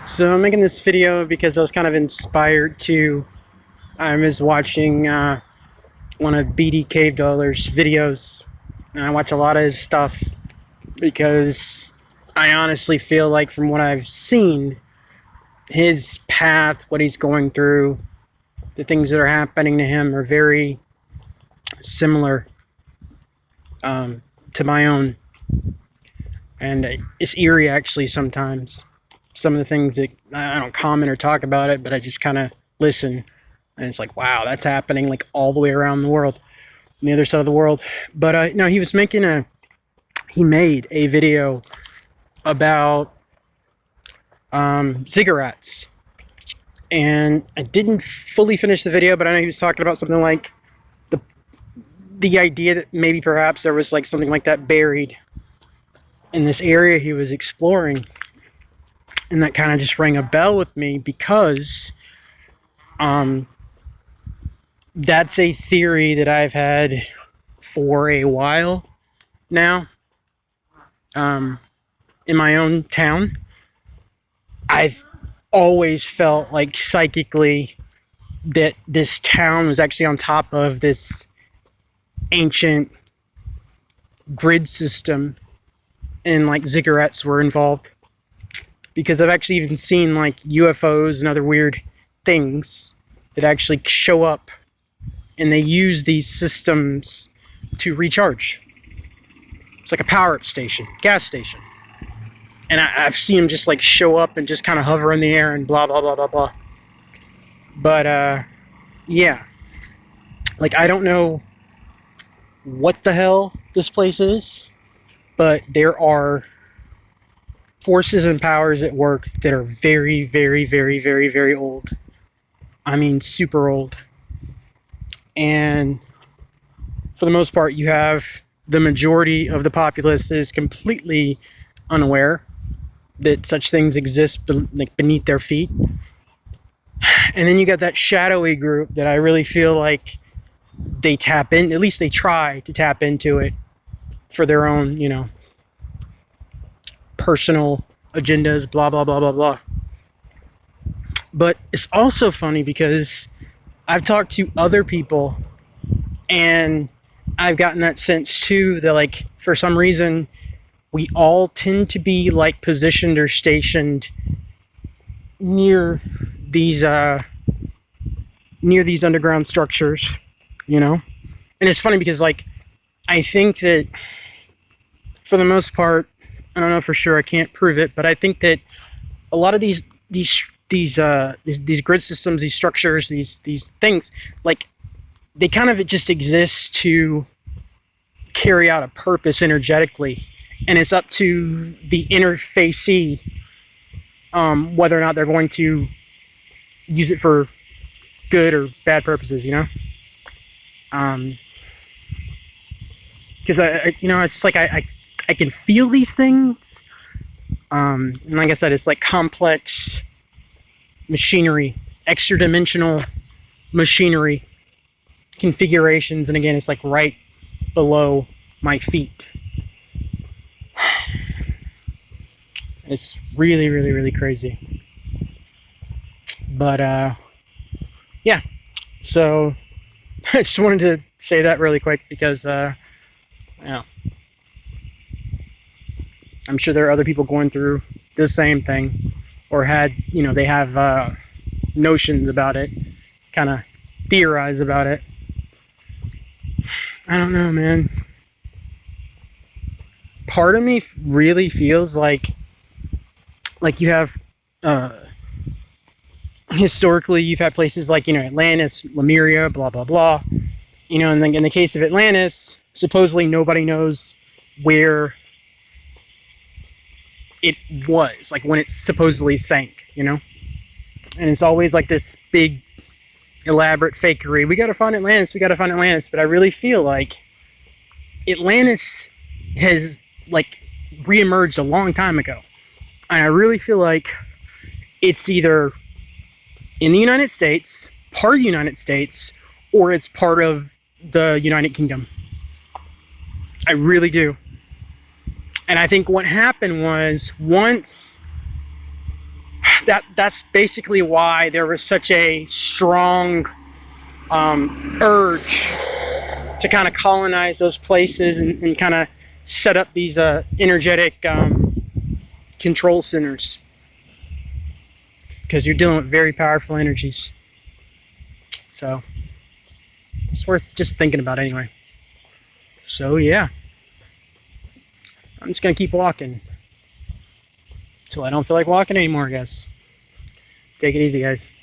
So I'm making this video because I was kind of inspired to. I was watching one of Bd Cavedweller's videos, and I watch a lot of his stuff because I honestly feel like, from what I've seen, his path, what he's going through, the things that are happening to him are very similar to my own, and it's eerie actually sometimes. Some of the things that I don't comment or talk about it, but I just kind of listen, and it's like, wow, that's happening like all the way around the world, on the other side of the world. But no, he made a video about Ziggurats, and I didn't fully finish the video, but I know he was talking about something like the idea that maybe perhaps there was like something like that buried in this area he was exploring. And that kind of just rang a bell with me because that's a theory that I've had for a while now. In my own town, I've always felt like psychically that this town was actually on top of this ancient grid system, and like ziggurats were involved. Because I've actually even seen like UFOs and other weird things that actually show up, and they use these systems to recharge. It's like a power-up station, gas station. And I've seen them just like show up and just kind of hover in the air and blah, blah, blah, blah, blah. But yeah. Like, I don't know what the hell this place is, but there are forces and powers at work that are very, very, very, very, very old. I mean, super old. And for the most part, you have the majority of the populace is completely unaware that such things exist beneath their feet. And then you got that shadowy group that I really feel like they tap in, at least they try to tap into it for their own, personal agendas, blah, blah, blah, blah, blah. But it's also funny because I've talked to other people, and I've gotten that sense too, that like, for some reason, we all tend to be like positioned or stationed near these underground structures, And it's funny because, like, I think that for the most part, I don't know for sure, I can't prove it, but I think that a lot of these grid systems, these structures, these things, like, they kind of just exist to carry out a purpose energetically, and it's up to the interfacee whether or not they're going to use it for good or bad purposes, because it's just like I can feel these things, and like I said, it's like complex machinery, extra dimensional machinery configurations, and again, it's like right below my feet. It's really, really, really crazy. But yeah, so I just wanted to say that really quick because I'm sure there are other people going through the same thing, or they have notions about it, kind of theorize about it. I don't know, man. Part of me really feels like you have historically, you've had places like, Atlantis, Lemuria, blah, blah, blah. And then in the case of Atlantis, supposedly nobody knows where it was, like when it supposedly sank, And it's always like this big, elaborate fakery. We gotta find Atlantis, But I really feel like Atlantis has, like, reemerged a long time ago. And I really feel like it's either in the United States, part of the United States, or it's part of the United Kingdom. I really do. And I think what happened was, once that's basically why there was such a strong urge to kind of colonize those places and kind of set up these energetic control centers, because you're dealing with very powerful energies. So it's worth just thinking about anyway. So yeah, I'm just gonna keep walking until I don't feel like walking anymore, I guess. Take it easy, guys.